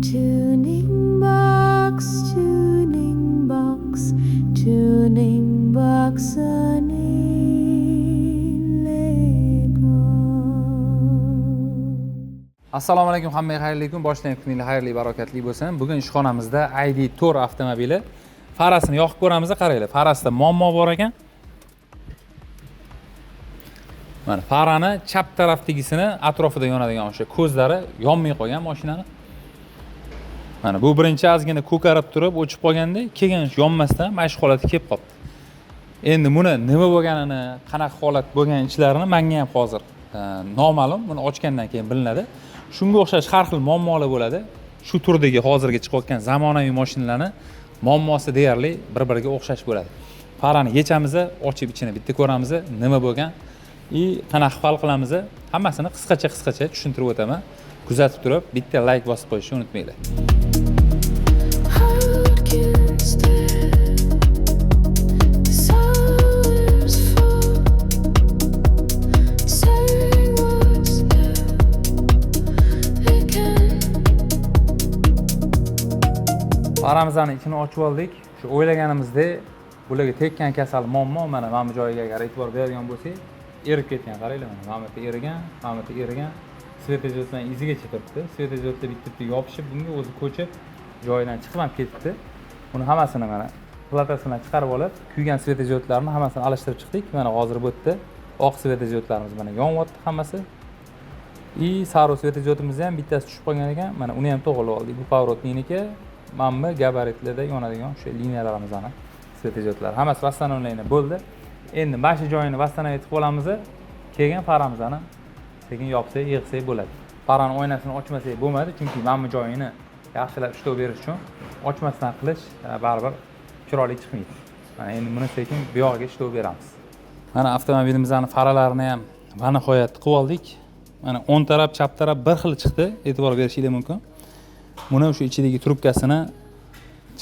Tuning box, tuning box, tuning box Assalomu alaykum, hammaga xayrli kun, boshlang kuningiz xayrli, barokatli bo'lsin. Bugun ishxonamizda ID Tour avtomobili farasini yoqib ko'ramiz. Qaranglar, farasida muammo bor ekan. Mana farani chap tarafdagisini atrofida yonadigan o'sha ko'zlari yonmay qolgan mashinani. Mana bu birinchi ozgina ko'karib turib, o'chib qolganda, keyin yonmasdan mana shu holatga kelib qoldi. Endi buni nima bo'lganini, qanaqa holat bo'lgan ichlarini menga ham hozir noma'lum. Buni ochgandan keyin bilinadi. Shunga o'xshash har xil muammolar bo'ladi. Shu turdagi hozirgi chiqayotgan zamonaviy mashinalarning muammosi deyarli bir-biriga o'xshash bo'ladi. Farani yechamiz, ochib ichini bitta ko'ramiz, nima bo'lgan, qanaqa hal qilamiz, hammasini qisqacha tushuntirib o'taman. Kuzatib turib, bitta like bosib qo'yishni unutmanglar. Faramizning ichini ochib oldik. Shu o'ylaganimizdek, bularga tekkan kasal muammo mana bu joyiga agar e'tibor beradigan bo'lsak, erib ketgan. Qaranglar, mana bu yerda erigan, svetodioddan izigacha turibdi. Svetodiodda bitta yopishib, bunga o'zi ko'chib, joyidan chiqib ham ketibdi. Buni hammasini mana platasidan chiqarib olib, kuygan svetodiodlarni hammasini alishtirib chiqdik. Mana hozir bu yerda oq svetodiodlarimiz mana yonyapti hammasi. Saro svetodiodimiz ham bittasi tushib qolgan ekan. Mana uni ham to'g'rilib oldik. Bu поворотники, mana gabaritlarda yonadigan o'sha liniyalarimizning svetodiodlari hammasi vasстановление bo'ldi. Endi mana shu joyini vasстановить qilib olamiz. Keyin faramizni sekin yopsak, yig'sak bo'ladi. Farani oynasini ochmasak bo'lmadi, chunki mana bu joyini yaxshilab ishlov berish uchun ochmasdan qilish baribir chiroyli chiqmaydi. Mana endi buni sekin bu yoqqa ishlov beramiz. Mana avtomobilimizning faralarini ham va nihoyat qilib oldik. Mana o'ng taraf, chap taraf bir xil chiqdi, e'tibor berishingiz mumkin. Buni o'sha ichidagi trubkasini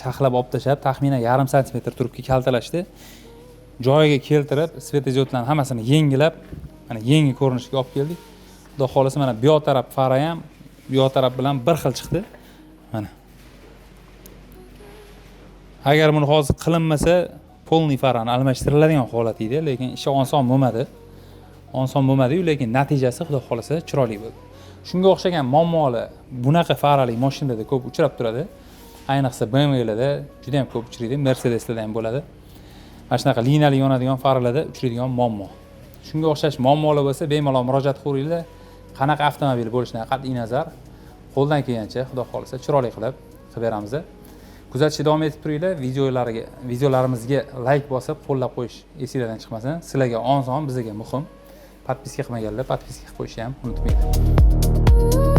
chaqlab olib tashlab, taxminan 0,5 santimetr trubka kaltalashdi. Joyiga keltirib, svetodiodlarning hammasini yengilab, mana yangi ko'rinishga olib keldik. Xudo xolasa mana bu yoq taraf fara ham bu yoq taraf bilan bir xil chiqdi. Mana. Agar buni hozir qilinmasa, polniy farani almashtiriladigan holat edi, lekin ish oson bo'lmadi. Oson bo'lmadi-yu, lekin natijasi xudo xolasa chiroyli bo'ldi. Shunga o'xshagan muammolar bunaqa farali mashinalarda ko'p uchrab turadi. Ayniqsa BMWlarda juda ham ko'p uchraydi, Mercedeslarda ham bo'ladi. Mana shunaqa liniyali yonadigan farlarda uchraydigan muammo. Shunga o'xshash muammolar bo'lsa, bemalol murojaat qilavering. Qanaqa avtomobil bo'lishidan qat'iy nazar, qo'ldan kelgancha xudo xolasa chiroyli qilib beramiz. Kuzatishda davom etib turinglar. Videolarimizga like bosib, qo'llab qo'yish esingizdan chiqmasin. Sizlarga oson, bizga muhim. Podpiska qilmaganlar podpiska qilib qo'yishni ham unutmanglar.